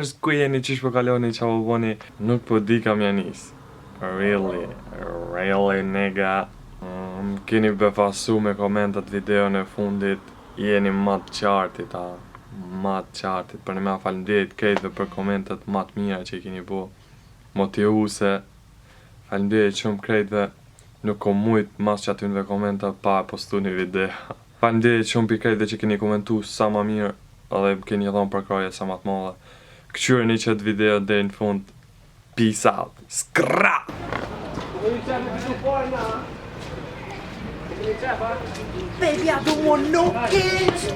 njerëz ku jeni qish po kaloni qa po boni? Nuk po di kam janis. Really nigga. Keni befasu me komentat videon e fundit. Jeni matë qartit matë qartit. Për në me falenderit kejtve për komentat matë mira që i keni bo. Motivuse. Falenderit shumë krejtve. Nuk kom mujt mas që atynve komenta pa postu një video. Falenderit shumë për krejtve që keni komentu sa ma mirë. Edhe keni dhonë përkraje sa ma të madhe. Këqyreni qëtë video dhe në fund. Peace out. Skra! Baby, I don't want no kids!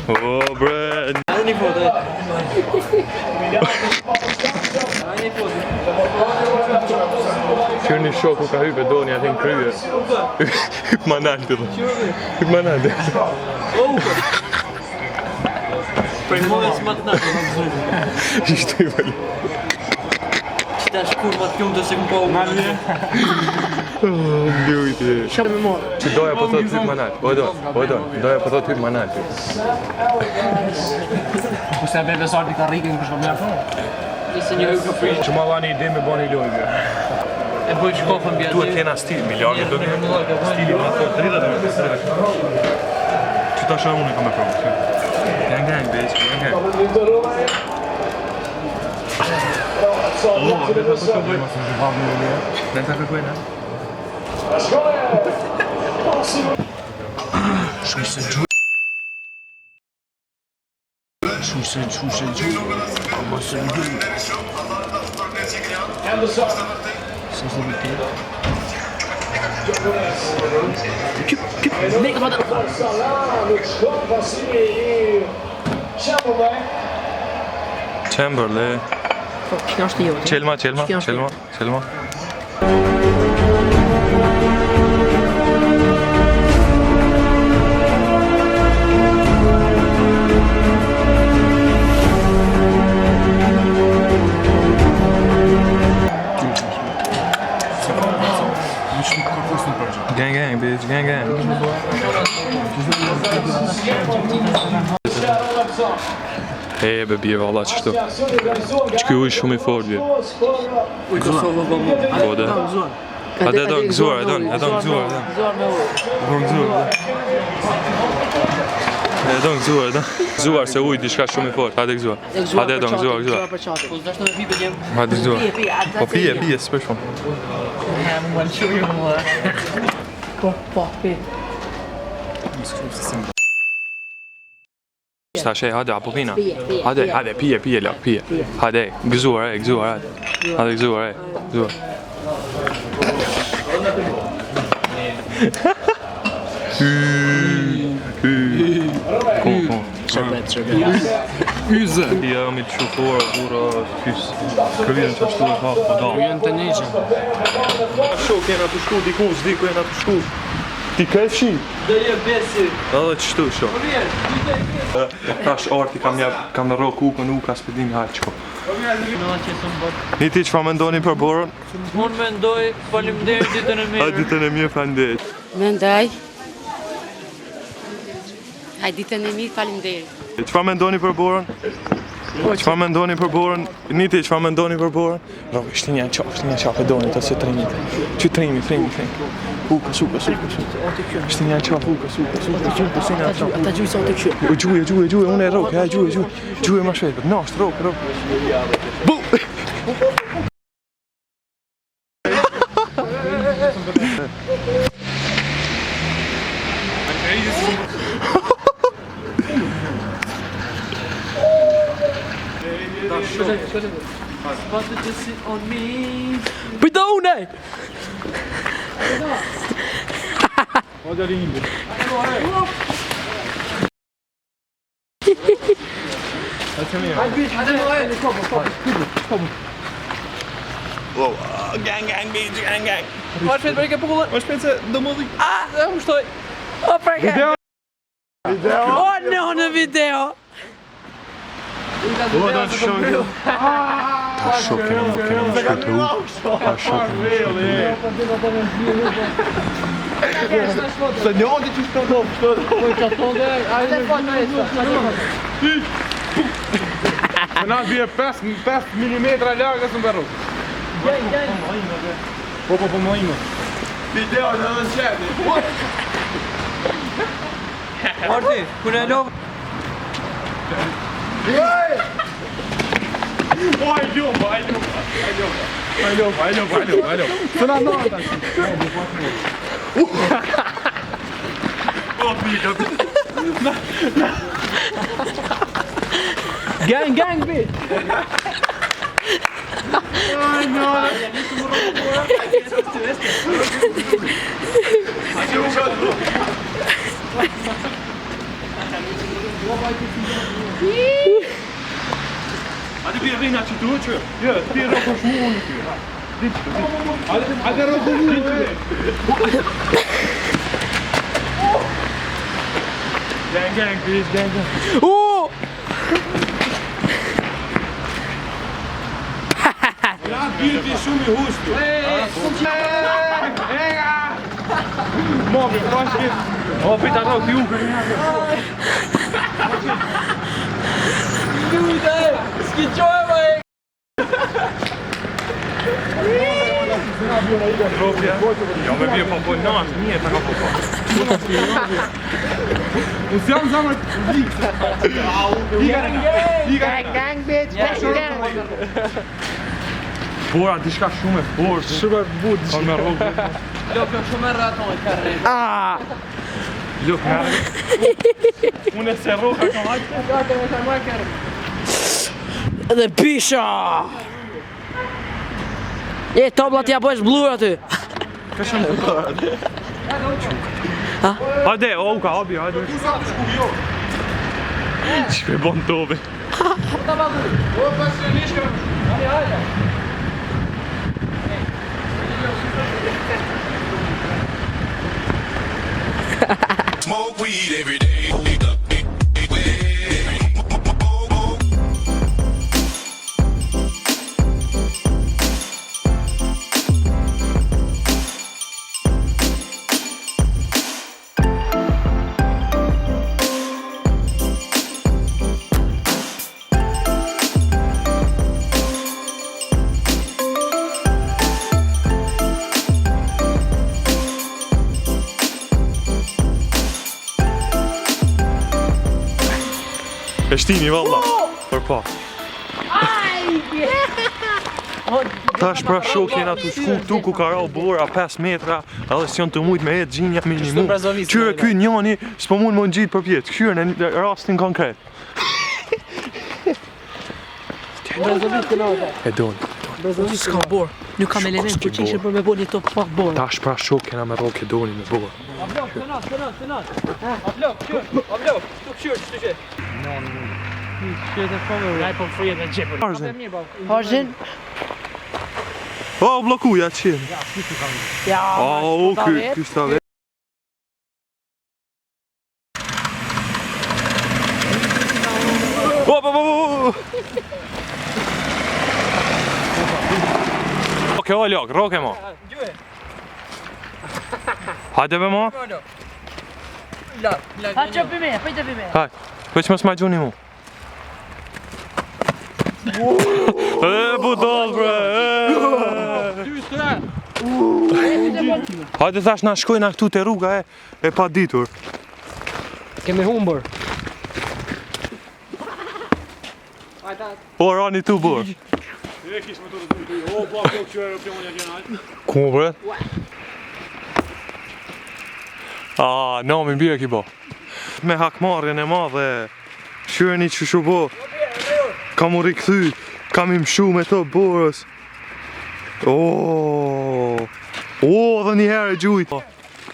Oh, bread! Qërë një shoku ka hype do një atin krye. Hyp ma naltë dhe. Hyp ma naltë. Prej mëdhes më të naltë. Ishte i vali. Qita shkur më të kjumë të se këmë po u malje. Mbjujti. Shumë me morë. Që doja po thot hyp ma naltë. Ojdo, doja po thot hyp ma naltë. Kusë e bebe sarti ka rikën kështë më mërë. Nëse një hypë free. Që ma dhani ide me bani lojnë. E bëj shkofën bja Duhet kena stil, miljardi do të stili ma thot 30 dhe. Që ta shë unë e kam e promë. Gang, bitch, gang. Den ta kërkuj, ne? Chamberlain. Kjo është jote. Qelma. Gang, bitch, gang. E, bebi e valla qështu. Që kjo ujë shumë i fort, bje. Ujë Kosovë më bëmë. Po, dhe. Ate do në gëzuar, e do në gëzuar. Gëzuar se ujë diçka shumë i fort, hajde gëzuar. Hajde do në gëzuar. Po zdashtë në pipe gjemë. Hajde gëzuar. Po pije, s'për shumë. Më në shumë më. Po, pi. Sta shej, hajde, apo pina. Hajde, pije, lak, pije. Hajde, gëzuar, hajde. Hajde, gëzuar. Kom. Shërbet. Yze. Ja, mi të shufor, bura, kys. Kërvjen që ashtu e hapë, da. Kërvjen të njëgjën. Shok, jena të shku, dikun, s'diku jena të shku. Ti ka e fshi? Dhe je besi. Edhe qështu, shok. Tash arti kam në ro kukën, u ka s'pëdim hajtë qko. Një ti që fa mendoni për borën? Unë mendoj, faleminderit ditën e mirë. A ditën e mirë, faleminderit. Mendoj. Ai ditën e mirë, faleminderit. Çfarë mendoni për borën? Çfarë mendoni për borën? Niti, çfarë mendoni për borën? Ro, ishte një qafë doni të se trimi. Që trimi. Huka, suka. Ishte një qafë, huka, suka. Ata gjuj sa të këshu. Gjuj, unë e rokë, gjuj ma shvetë. Nasht, rokë. Bu! Spotted to sit on me. Pita une! Gang, bitch, gang. Oj, shpejt bëj ke pullën. Oj, shpejt se do më dhi. Më shtoj. O, preke! O, në video! Oh, don't show you. Shok kena më shkëtu. Shok kena më shkëtu. Se njëndi që shtë do, Na bie 5 mm largës në barruk. Po më ime. Video në në qëti. Marti, ku në lov? Së na nërë të Gang, bitch! Hadi bir rina që tu që? Jo, ti roko shumë unë ty. Hadi roko unë. Gang, bitch, gang. Ja, biertje shumë i hushtu. Mobi, bashkë. O, pita rok ju. Ja me bje pa po nash, nije ta ka po pa. Unë jam zamër Gang, bitch, gang. Bora, diçka shumë e fortë. Shumë e butë. Ka me rrugë. Lop, jam shumë e raton e kërre. Luk, merë. Unë e se rrugë, ka hajtë. Dhe pisha! E, tablat ja bësh blur aty. Hajde, oka, abi, hajde. Që me bon tobe. Smoke weed every day. E shtini, valla. Për pa. Tash pra shok jena të shku tu ku ka rao bora 5 metra edhe s'jon të mujt me jetë gjinja minimum. Qyre ky njani s'po mund më në gjitë për pjetë. Këshyre në rastin konkret. E doni. S'ka bor. Nuk kam element për qishë për me bo një top pak bor. Tash pra shok jena me roke doni me bora. Harzin? O, blokuja qenë. Ja, O, ky shta vet. Roke o lok, roke mo. Hajde be mo. Ha qëpi me, pëjtë për me. Hajde, veç më s'ma gjuni mu. Budol bre. Hajde thash na shkojna këtu te rruga e pa ditur. Kemi humbur. O, rani tu bur. Ku bre? A, nami bje ki bo. Me hakmarrjen e madhe, shyreni që shu bo. Kam u rikthy, kam i mshu me to borës. Dhe një herë gjujt.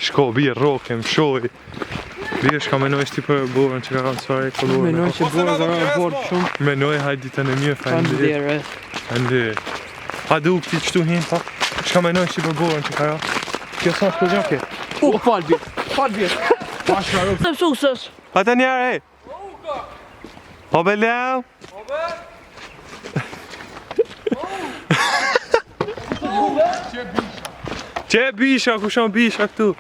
Shko, bje roke, mshoj. Bje shka menoj shti për borën që ka kanë sfare e kolorën. Menoj që borë dhe rarë borë shumë. Menoj hajt ditën e mjë, fendir. Fendir. Hajde u këti qëtu hin, pa. Shka menoj shti për borën që ka ra. Kjo sa shko gjake. Falë bje. Të mësusës. Hajde njerë, hej. O be leo. Që bisha, ku shon bisha këtu?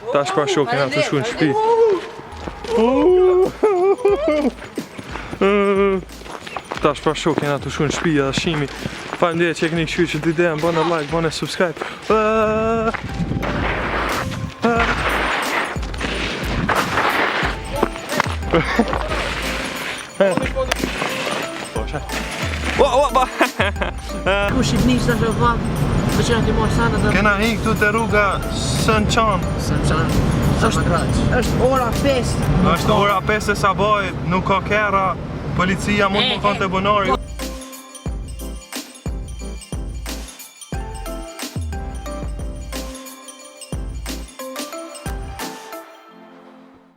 Tash pra shokin atë shku në shtëpi. Tash pra shokin atë shku në shtëpi edhe shimi. Faleminderit që keni kështu që videon, bëni like, bëni subscribe. Kush i nish tash vall. Me që në të morë sana dhe... Kena hi këtu të rruga Sënçan. është ora 5. Është ora 5 e sabajit, nuk ka kera, policia mund më kanë të bonari.